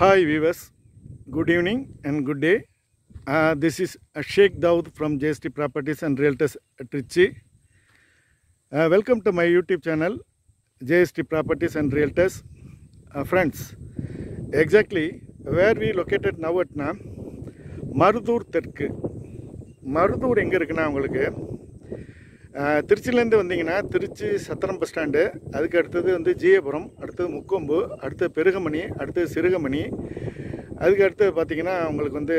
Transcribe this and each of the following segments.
Hi viewers, good evening and good day. This is Sheikh Dawood from JST Properties and Realtors at Trichy. Welcome to my YouTube channel, JST Properties and Realtors. Friends, exactly where we located now at Marudur Terku. Marudur எங்கே இருக்குன்னா உங்களுக்கு திருச்சிலேருந்து வந்தீங்கன்னா Trichy Chathiram bus stand, அதுக்கு அடுத்தது வந்து ஜிஏபுரம், அடுத்தது முக்கொம்பு, அடுத்தது பெருகமணி, அடுத்தது சிறுகமணி, அதுக்கு அடுத்தது பார்த்திங்கன்னா உங்களுக்கு வந்து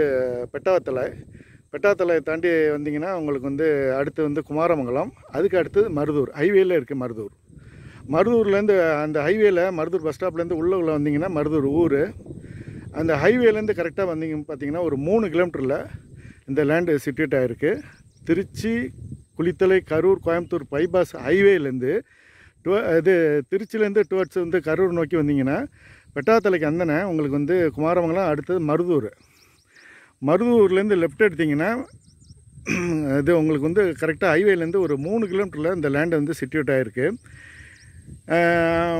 பெட்டாத்தலை தாண்டி வந்தீங்கன்னா உங்களுக்கு வந்து அடுத்து வந்து குமாரமங்கலம், அதுக்கு அடுத்தது மருதூர். ஹைவேயில் இருக்குது மருதூர். மருதூர்லேருந்து அந்த ஹைவேயில் மருதூர் பஸ் ஸ்டாப்லேருந்து உள்ளே வந்தீங்கன்னா மருதூர் ஊர். அந்த ஹைவேலேருந்து கரெக்டாக வந்தீங்க பார்த்திங்கன்னா ஒரு 3 கிலோமீட்டரில் இந்த லேண்டு சிட்யூட் ஆகிருக்கு. திருச்சி, குளித்தலை, கரூர், கோயம்புத்தூர் பைபாஸ் ஹைவேலேருந்து இது திருச்சிலேருந்து டுவர்ட்ஸ் வந்து கரூர் நோக்கி வந்தீங்கன்னா பெட்டாத்தலைக்கு அந்தன உங்களுக்கு வந்து குமாரமங்கலம், அடுத்தது மருதூர். மருதூர்லேருந்து லெஃப்ட் எடுத்திங்கன்னா இது உங்களுக்கு வந்து கரெக்டாக ஹைவேலேருந்து ஒரு 3 கிலோமீட்டரில் இந்த லேண்டு வந்து சிட்யூட் ஆகிருக்கு.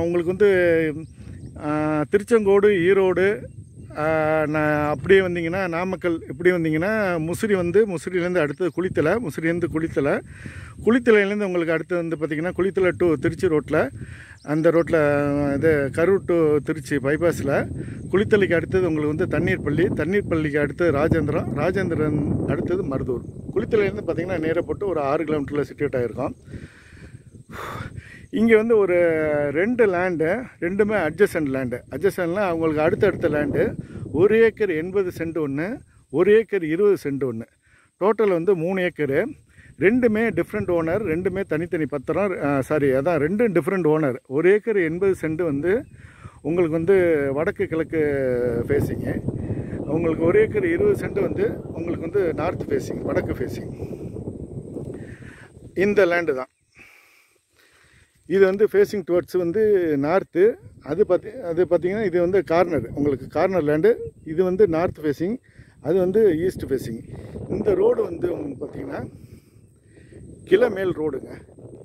உங்களுக்கு வந்து திருச்செங்கோடு, ஈரோடு, அப்படியே வந்தீங்கன்னா நாமக்கல், இப்படி வந்தீங்கன்னா முசிறிலேருந்து அடுத்தது குளித்தலையிலேருந்து உங்களுக்கு அடுத்து வந்து பார்த்திங்கன்னா குளித்தலை டு திருச்சி ரோட்டில், அந்த ரோட்டில் இது கரூர் டு திருச்சி பைபாஸில், குளித்தலைக்கு அடுத்தது உங்களுக்கு வந்து தண்ணீர்பள்ளிக்கு அடுத்தது ராஜேந்திரன் அடுத்தது மருதூர். குளித்தலையிலேருந்து பார்த்திங்கன்னா நேராக போட்டு ஒரு 6 கிலோமீட்டரில் சிட்யூட் ஆகிருக்கோம். இங்கே வந்து ஒரு 2 லேண்டு, ரெண்டுமே அட்ஜசன்ட் லேண்டுனா அவங்களுக்கு அடுத்தடுத்த லேண்டு. 1 ஏக்கர் 80 சென்ட் ஒன்று, 1 ஏக்கர் 20 சென்ட் ஒன்று, டோட்டல் வந்து 3 ஏக்கரு. ரெண்டுமே டிஃப்ரெண்ட் ஓனர், ரெண்டுமே தனித்தனி பத்திரம். அதான் 2 டிஃப்ரெண்ட் ஓனர். 1 ஏக்கர் 80 சென்ட் வந்து உங்களுக்கு வந்து வடக்கு கிழக்கு ஃபேஸிங்கு. உங்களுக்கு 1 ஏக்கர் 20 சென்ட் வந்து உங்களுக்கு வந்து நார்த் ஃபேஸிங், வடக்கு ஃபேஸிங். இந்த லேண்டு தான் இது வந்து ஃபேஸிங் டுவர்ட்ஸ் வந்து நார்த்து. அது பார்த்திங்கன்னா இது வந்து உங்களுக்கு கார்னர் லேண்டு. இது வந்து நார்த் ஃபேஸிங், அது வந்து ஈஸ்ட் ஃபேஸிங். இந்த ரோடு வந்து உங்களுக்கு பார்த்திங்கன்னா கிளமேல் ரோடுங்க.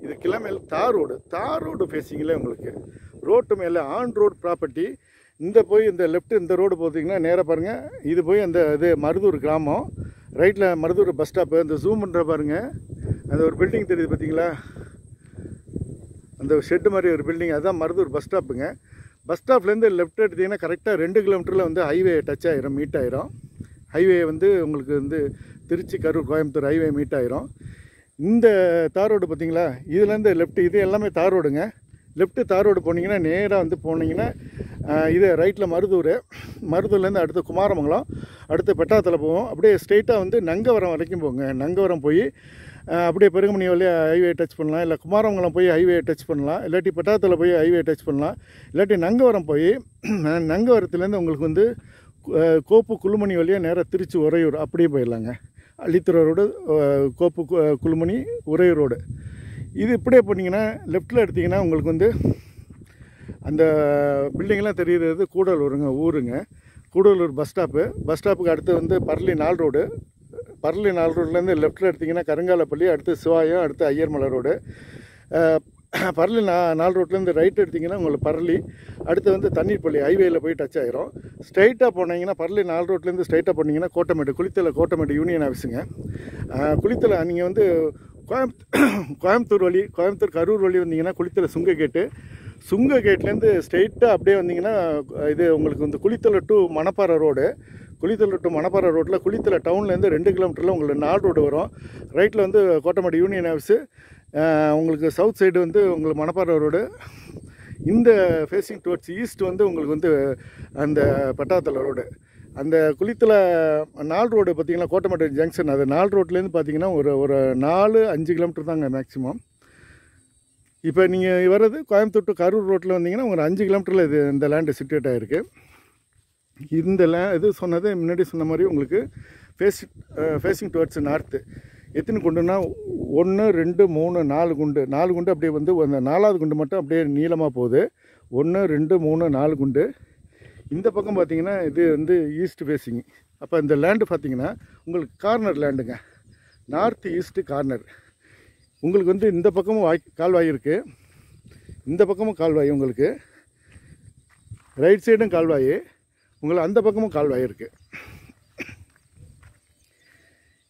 இது கிளமேல் தார் ரோடு ஃபேஸிங்கில் உங்களுக்கு ரோட்டு மேலே ஆன் ரோடு ப்ராப்பர்ட்டி. இந்த லெஃப்ட் இந்த ரோடு பார்த்திங்கன்னா நேராக பாருங்கள், இது போய் அந்த இது மருதூர் கிராமம். ரைட்டில் மருதூர் பஸ் ஸ்டாப்பு. அந்த ஜூம் பண்ணுற பாருங்கள், அந்த ஒரு பில்டிங் தெரியுது பார்த்தீங்களா, அந்த ஷெட்டு மாதிரி ஒரு பில்டிங், அதுதான் மருதூர் பஸ் ஸ்டாப்புங்க. பஸ் ஸ்டாப்லேருந்து லெஃப்ட் எடுத்திங்கன்னா கரெக்டாக 2 கிலோமீட்டரில் வந்து ஹைவே டச் ஆகிரும், மீட் ஆகிரும். ஹைவே வந்து உங்களுக்கு வந்து திருச்சி, கரூர், கோயம்புத்தூர் ஹைவே மீட் ஆகிரும். இந்த தார் ரோடு பார்த்திங்களா, இதுலேருந்து லெஃப்ட், இது எல்லாமே தார் ரோடுங்க. லெஃப்ட்டு தார் ரோடு போனீங்கன்னா நேராக வந்து போனீங்கன்னா இது ரைட்டில் மருதூர்லேருந்து அடுத்து குமாரமங்கலம், அடுத்து பெட்டாத்தலை போவோம். அப்படியே ஸ்ட்ரெயிட்டாக வந்து நங்கவரம் வரைக்கும் போங்க. நங்கவரம் போய் அப்படியே பெருகமணி வழியாக ஹைவே டச் பண்ணலாம், இல்லை குமாரமங்கலம் போய் ஹைவே டச் பண்ணலாம், இல்லாட்டி பெட்டாத்தலை போய் ஹைவே டச் பண்ணலாம், இல்லாட்டி நங்கவரம் போய் நங்கவரத்துலேருந்து உங்களுக்கு வந்து கோப்பு குழுமணி வழியாக நேராக திருச்சி உறையூர் அப்படியே போயிடலாங்க. அள்ளித்துறை ரோடு, கோப்பு குழுமணி, உறையூர் ரோடு. இது இப்படியே போனீங்கன்னா லெஃப்ட்டில் எடுத்திங்கன்னா உங்களுக்கு வந்து அந்த பில்டிங்லாம் தெரிகிறது ஊருங்க. கூடலூர் பஸ் ஸ்டாப்புக்கு அடுத்து வந்து பரளி 4 ரோடு. பரளி 4 ரோட்லேருந்து லெஃப்ட்டில் எடுத்திங்கன்னா கருங்காலப்பள்ளி, அடுத்து சிவாயம், அடுத்து ஐயர்மலை ரோடு. பரளி 4 ரோட்லேருந்து ரைட் எடுத்திங்கன்னா உங்களுக்கு பரளி, அடுத்து வந்து தண்ணீர்பள்ளி ஹைவேயில் போய் டச் ஆகிரும். ஸ்ட்ரைட்டாக போனீங்கன்னா பரளி 4 ரோட்லேருந்து ஸ்ட்ரைட்டாக போனீங்கன்னா கோட்டமேடு யூனியன் ஆஃபீஸுங்க. குளித்தலை நீங்கள் வந்து கோயம்புத்தூர் கரூர் வழி வந்தீங்கன்னா குளித்தலை சுங்க கேட்லேருந்து ஸ்ட்ரெயிட்டாக அப்படியே வந்தீங்கன்னா இது உங்களுக்கு வந்து குளித்தலை டு மணப்பாறை ரோட்டில் குளித்தலை டவுன்லேருந்து 2 கிலோமீட்டரில் உங்களுக்கு 4 ரோடு வரும். ரைட்டில் வந்து கோட்டமேடு யூனியன் ஆஃபீஸு, உங்களுக்கு சவுத் சைடு வந்து உங்களுக்கு மணப்பாறை ரோடு. இந்த ஃபேஸிங் டுவர்ட்ஸ் ஈஸ்ட் வந்து உங்களுக்கு வந்து அந்த பெட்டாத்தலை ரோடு. அந்த குளித்தலை 4 ரோடு பார்த்திங்கன்னா கோட்டமேடு ஜங்ஷன், அது 4 ரோட்லேருந்து பார்த்திங்கன்னா ஒரு 4-5 கிலோமீட்டர் தாங்க மேக்ஸிமம். இப்போ நீங்கள் வர்றது கோயம்புத்தூர் டு கரூர் ரோட்டில் வந்தீங்கன்னா ஒரு 5 கிலோமீட்டரில் இந்த லேண்டு சிட்யூட் ஆகிருக்கு. இது சொன்னது முன்னாடி சொன்ன மாதிரி உங்களுக்கு ஃபேஸிங் டுவர்ட்ஸ் நார்த்து. எத்தனை குண்டுன்னா 1 2 3 4 குண்டு. 4 குண்டு அப்படியே வந்து அந்த 4ஆவது குண்டு மட்டும் அப்படியே நீளமாக போகுது. 1 2 3 4 குண்டு. இந்த பக்கம் பார்த்திங்கன்னா இது வந்து ஈஸ்ட் ஃபேஸிங். அப்போ இந்த லேண்டு பார்த்திங்கன்னா உங்களுக்கு கார்னர் லேண்டுங்க, நார்த் ஈஸ்ட்டு கார்னர். உங்களுக்கு வந்து இந்த பக்கமும் கால்வாய் இருக்குது, இந்த பக்கமும் கால்வாய், உங்களுக்கு ரைட் சைடும் கால்வாய், உங்களுக்கு அந்த பக்கமும் கால்வாய் இருக்குது.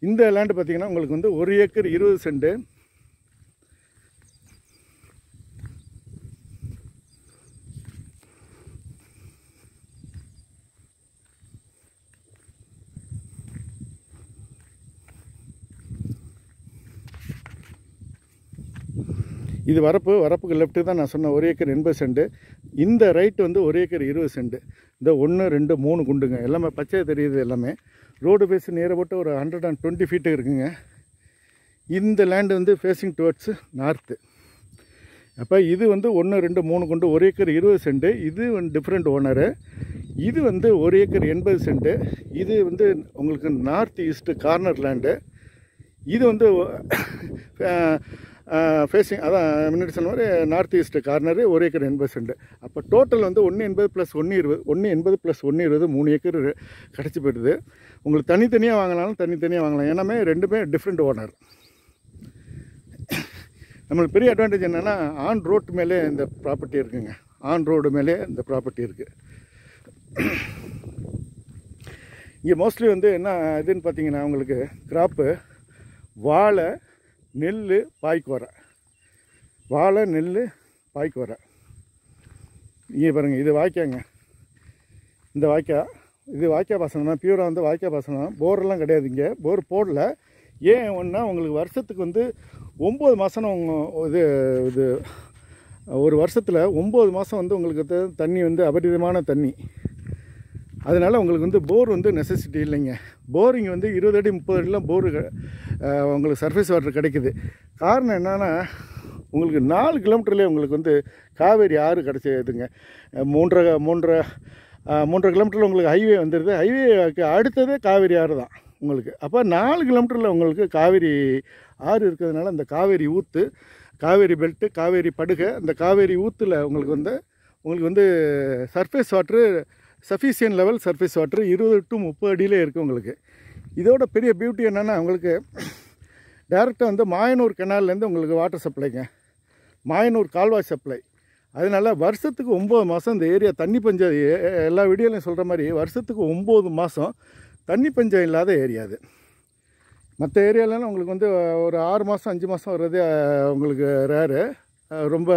இந்த லேண்டு பார்த்திங்கன்னா உங்களுக்கு வந்து 1 ஏக்கர் 20 சென்ட். இது வரப்புக்கு லெஃப்ட்டு தான் நான் சொன்ன 1 ஏக்கர் 80 சென்ட். இந்த ரைட்டு வந்து 1 ஏக்கர் 20 சென்ட். இந்த 1 2 3 குண்டுங்க, எல்லாமே பச்சையாக தெரியுது. எல்லாமே ரோடு ஃபேஸ் நேராக போட்டு ஒரு 120 ஃபீட்டு இருக்குங்க. இந்த லேண்டு வந்து ஃபேஸிங் டுவர்ட்ஸு நார்த்து. அப்போ இது வந்து 1 2 3 குண்டு 1 ஏக்கர் 20 சென்ட். இது வந்து டிஃப்ரெண்ட் ஓனரு. இது வந்து 1 ஏக்கர் 80 சென்ட். இது வந்து உங்களுக்கு நார்த் ஈஸ்ட்டு கார்னர் லேண்டு. இது வந்து ஃபேஸிங் அதான் முன்னாடி சொன்ன மாதிரி north east corner 1 acre 80 cent. அப்போ டோட்டல் வந்து 180 + 120 180 + 120 3 ஏக்கர் கிடச்சி போயிடுது. உங்களுக்கு தனித்தனியாக வாங்கினாலும் தனித்தனியாக வாங்கலாம். ஏன்னாமே ரெண்டுமே டிஃப்ரெண்ட் ஓனர். நம்மளுக்கு பெரிய அட்வான்டேஜ் என்னென்னா ஆன் ரோட் மேலே இந்த ப்ராப்பர்ட்டி இருக்குங்க. ஆன் ரோடு மேலே இந்த ப்ராப்பர்ட்டி இருக்குது. இங்கே மோஸ்ட்லி வந்து என்ன இதுன்னு பார்த்தீங்கன்னா உங்களுக்கு கிராப்பு வாழை, நெல், பாய்க்கோரை. வாழை, நெல், பாய்க்கோரை. இங்கே பாருங்கள், இது வாய்க்காங்க. இந்த இது வாய்க்கா பாசனம் தான். பியூராக வந்து வாய்க்கா பாசனம். போரெல்லாம் கிடையாது. இங்கே போர் போடல. ஏன் ஒன்றா உங்களுக்கு வருஷத்துக்கு வந்து 9 மாதம் இது ஒரு வருஷத்தில் 9 மாதம் வந்து உங்களுக்கு தண்ணி வந்து அபரிதமான தண்ணி. அதனால் உங்களுக்கு வந்து போர் வந்து நெசசிட்டி இல்லைங்க. போரிங் வந்து 20 அடி 30 அடிலாம் போரு உங்களுக்கு சர்ஃபேஸ் வாட்டர் கிடைக்குது. காரணம் என்னென்னா உங்களுக்கு 4 கிலோமீட்டர்லேயே உங்களுக்கு வந்து காவேரி ஆறு கிடச்சிதுங்க. 3.5 கிலோமீட்டரில் உங்களுக்கு ஹைவே வந்துடுது. ஹைவேக்கு அடுத்ததே காவேரி ஆறு தான் உங்களுக்கு. அப்போ 4 கிலோமீட்டரில் உங்களுக்கு காவேரி ஆறு இருக்கிறதுனால அந்த காவேரி ஊற்று, காவேரி பெல்ட்டு, காவேரி படுகை, அந்த காவேரி ஊற்றுல உங்களுக்கு வந்து surface water sufficient level surface water 20 to 30 அடியிலே இருக்குது உங்களுக்கு. இதோட பெரிய பியூட்டி என்னென்னா உங்களுக்கு டேரெக்டாக வந்து மாயனூர் கெனால்லேருந்து உங்களுக்கு வாட்டர் சப்ளைங்க. மாயனூர் கால்வாய் சப்ளை. அதனால் வருஷத்துக்கு 9 மாதம் இந்த ஏரியா தண்ணி பஞ்சம். எல்லா வீடியோலையும் சொல்கிற மாதிரி வருஷத்துக்கு 9 மாதம் தண்ணி பஞ்சம் இல்லாத ஏரியா அது. மற்ற ஏரியாலலாம் உங்களுக்கு வந்து ஒரு 6 மாதம் 5 மாதம் வர்றது உங்களுக்கு ரேரு. ரொம்ப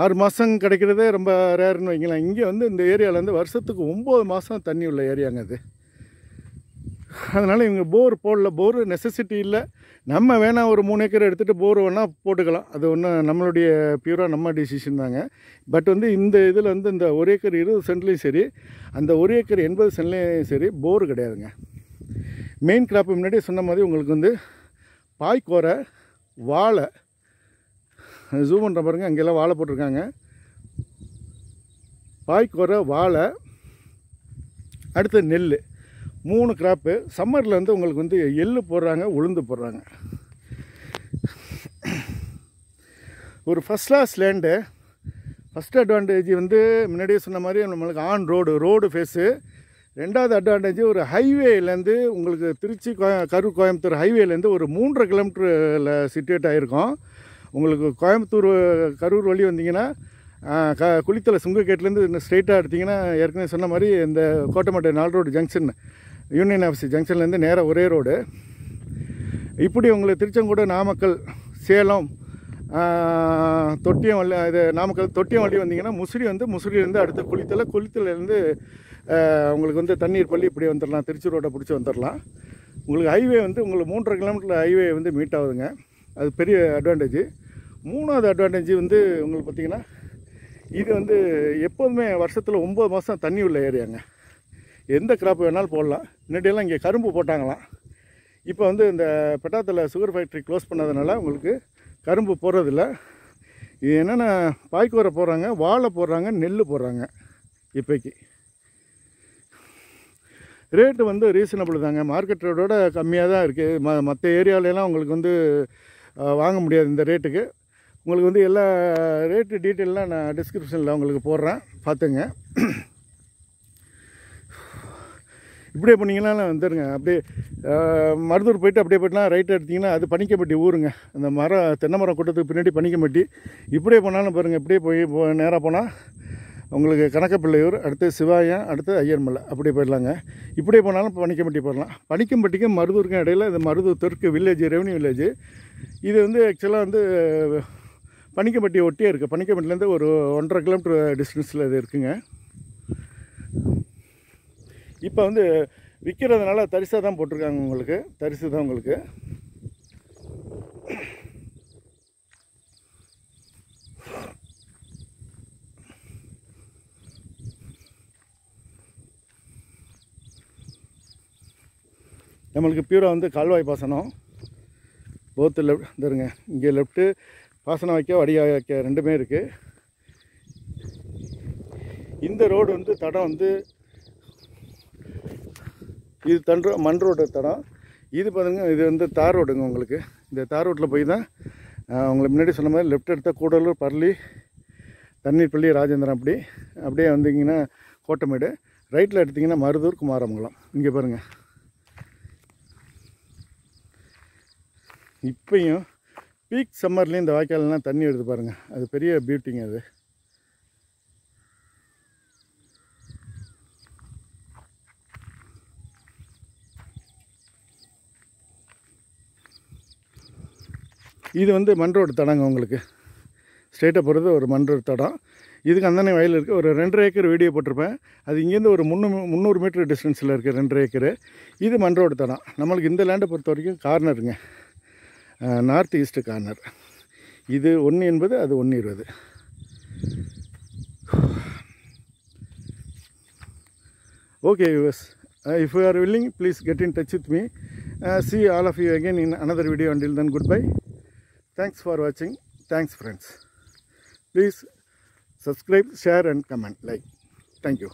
6 மாதம் கிடைக்கிறதே ரொம்ப ரேருன்னு வைங்களேன். இங்கே வந்து இந்த ஏரியாவில் வந்து வருஷத்துக்கு 9 மாதம் தண்ணி உள்ள ஏரியாங்க அது. அதனால் இவங்க போர் போடல. போர் நெசசிட்டி இல்லை. நம்ம வேணால் ஒரு 3 ஏக்கர் எடுத்துகிட்டு போர் வேணால் போட்டுக்கலாம். அது ஒன்றும் நம்மளுடைய பியூராக நம்ம டிசிஷன் தாங்க. பட் வந்து இந்த இதில் வந்து இந்த 1 ஏக்கர் 20 சென்ட்லேயும் சரி, அந்த 1 ஏக்கர் 80 சென்ட்லேயும் சரி போர் கிடையாதுங்க. மெயின் கிராப்பு முன்னாடியே சொன்ன மாதிரி உங்களுக்கு வந்து பாய்க்கோரை, வாழை. ஜூம் பண்ணுற பாருங்கள், அங்கெல்லாம் வாழை போட்டிருக்காங்க. பாய்க்கோரை, வாழை, அடுத்து நெல். 3 கிராப்பு. சம்மரில் வந்து உங்களுக்கு வந்து எள்ளு போடுறாங்க, உளுந்து போடுறாங்க. ஒரு first class land. First advantage வந்து முன்னாடியே சொன்ன மாதிரி நம்மளுக்கு ஆன் ரோடு ஃபேஸு. 2வது அட்வான்டேஜ் ஒரு ஹைவேலேருந்து உங்களுக்கு திருச்சி கரூர் கோயம்புத்தூர் ஹைவேலேருந்து ஒரு 3.5 கிலோமீட்டரில் சிட்டுவேட் ஆகிருக்கும். உங்களுக்கு கோயம்புத்தூர் கரூர் வழி வந்தீங்கன்னா குளித்தலை சுங்கக்கேட்லேருந்து இன்னும் ஸ்ட்ரெயிட்டாக எடுத்திங்கன்னா ஏற்கனவே சொன்ன மாதிரி இந்த கோட்டமட்டை 4 ரோடு ஜங்ஷன், யூனியன் ஆஃபீஸ் ஜங்ஷன்லேருந்து நேராக ஒரே ரோடு. இப்படி உங்களுக்கு திருச்செங்கோடு, நாமக்கல், சேலம், தொட்டியம் வழி, இது நாமக்கல் தொட்டியம் வழி வந்தீங்கன்னா முசிறிலேருந்து அடுத்து குளித்தலையிலேருந்து உங்களுக்கு வந்து தண்ணீர் பள்ளி இப்படி வந்துடலாம். திருச்சி ரோட்டை பிடிச்சி வந்துடலாம். உங்களுக்கு ஹைவே வந்து உங்களுக்கு 3.5 கிலோமீட்டர் ஹைவே வந்து மீட் ஆகுதுங்க. அது பெரிய அட்வான்டேஜ். 3வது அட்வான்டேஜ் வந்து உங்களுக்கு பார்த்திங்கன்னா இது வந்து எப்போதுமே வருஷத்தில் 9 மாதம் தண்ணி உள்ள ஏரியாங்க. எந்த கிராப் வேணாலும் போடலாம். முன்னாடியெல்லாம் இங்கே கரும்பு போட்டாங்களாம். இப்போ வந்து இந்த பெட்டாத்தில் சுகர் ஃபேக்ட்ரி க்ளோஸ் பண்ணதுனால உங்களுக்கு கரும்பு போடுறதில்ல. இது என்னென்னா பாய்க்கோரை போடுறாங்க, வாழை போடுறாங்க, நெல் போடுறாங்க. இப்போக்கி ரேட்டு வந்து ரீசனபிள் தாங்க. மார்க்கெட் ரேட்டோட கம்மியாக தான் இருக்குது. மற்ற ஏரியாவிலலாம் உங்களுக்கு வந்து வாங்க முடியாது இந்த ரேட்டுக்கு. உங்களுக்கு வந்து எல்லா ரேட்டு டீட்டெயிலாம் நான் டிஸ்கிரிப்ஷனில் உங்களுக்கு போடுறேன், பார்த்துங்க. இப்படியே பண்ணிங்கன்னா வந்துடுங்க. அப்படியே மருதூர் போய்ட்டு அப்படியே போய்ட்டுலாம் ரைட் எடுத்திங்கன்னா அது பனிக்கப்பட்டி ஊருங்க. அந்த தென்னை மரம் கூட்டத்துக்கு பின்னாடி பனிக்கப்பட்டி. இப்படியே போனாலும் பாருங்கள், இப்படியே போய் நேராக போனால் உங்களுக்கு கணக்கப்பிள்ளையூர், அடுத்து சிவாயம், அடுத்து ஐயர்மலை, அப்படி போயிடலாங்க. இப்படியே போனாலும் பணிக்கம்பட்டி போயிடலாம். பணிக்கம்பட்டிக்கும் மருதூருக்கும் இடையில் இது மருதூர் தெற்கு வில்லேஜ், ரெவன்யூ வில்லேஜ். இது வந்து ஆக்சுவலாக வந்து பணிக்கம்பட்டி ஒட்டியே இருக்குது. பணிக்கம்பட்டிலேருந்து ஒரு 1.5 கிலோமீட்டர் டிஸ்டன்ஸில் இது இருக்குங்க. இப்போ வந்து விற்கிறதுனால தரிசாக தான் போட்டிருக்காங்க. உங்களுக்கு தரிசு தான் உங்களுக்கு. நம்மளுக்கு பியூராக வந்து கால்வாய் பாசனம். போத்து லெஃப்ட் தருங்க. இங்கே லெஃப்ட்டு பாசனம் வைக்க, வடிகால் வைக்க ரெண்டுமே இருக்குது. இந்த ரோடு வந்து தடம் வந்து இது மண் ரோடு தடம். இது பாருங்க, இது வந்து தார் ரோடுங்க. உங்களுக்கு இந்த தார் ரோட்டில் போய் தான் உங்களுக்கு முன்னாடி சொன்ன மாதிரி லெஃப்ட் எடுத்தால் கூடலூர், பர்லி, தண்ணீர்பள்ளி, ராஜேந்திரம், அப்படியே வந்தீங்கன்னா கோட்டமேடு. ரைட்டில் எடுத்திங்கன்னா மருதூர், குமாரமங்கலம். இங்கே பாருங்கள், இப்பையும் பீக் சம்மர்லேயும் இந்த வாய்க்காலெலாம் தண்ணி எடுத்து பாருங்கள். அது பெரிய பியூட்டிங்க. அது இது வந்து மண் ரோடு தடங்க. உங்களுக்கு ஸ்ட்ரெயிட்டாக போகிறது ஒரு மண் ரோடு தடம். இதுக்கு அந்தனே வயல் இருக்குது. ஒரு 2.5 ஏக்கர் வீடியோ போட்டிருப்பேன். அது இங்கேருந்து ஒரு 300 மீட்டர் டிஸ்டன்ஸில் இருக்குது 2.5 ஏக்கரு. இது மண் ரோடு தடம். நம்மளுக்கு இந்த லேண்டை பொறுத்த வரைக்கும் கார்னருங்க, நார்த் ஈஸ்ட் கார்னர். இது 1.80, அது 1.20. Okay viewers, if you are willing, please get in touch with me. See all of you again in another video. Until then, goodbye. Thanks for watching. Thanks friends. Please subscribe, share and comment, like. Thank you.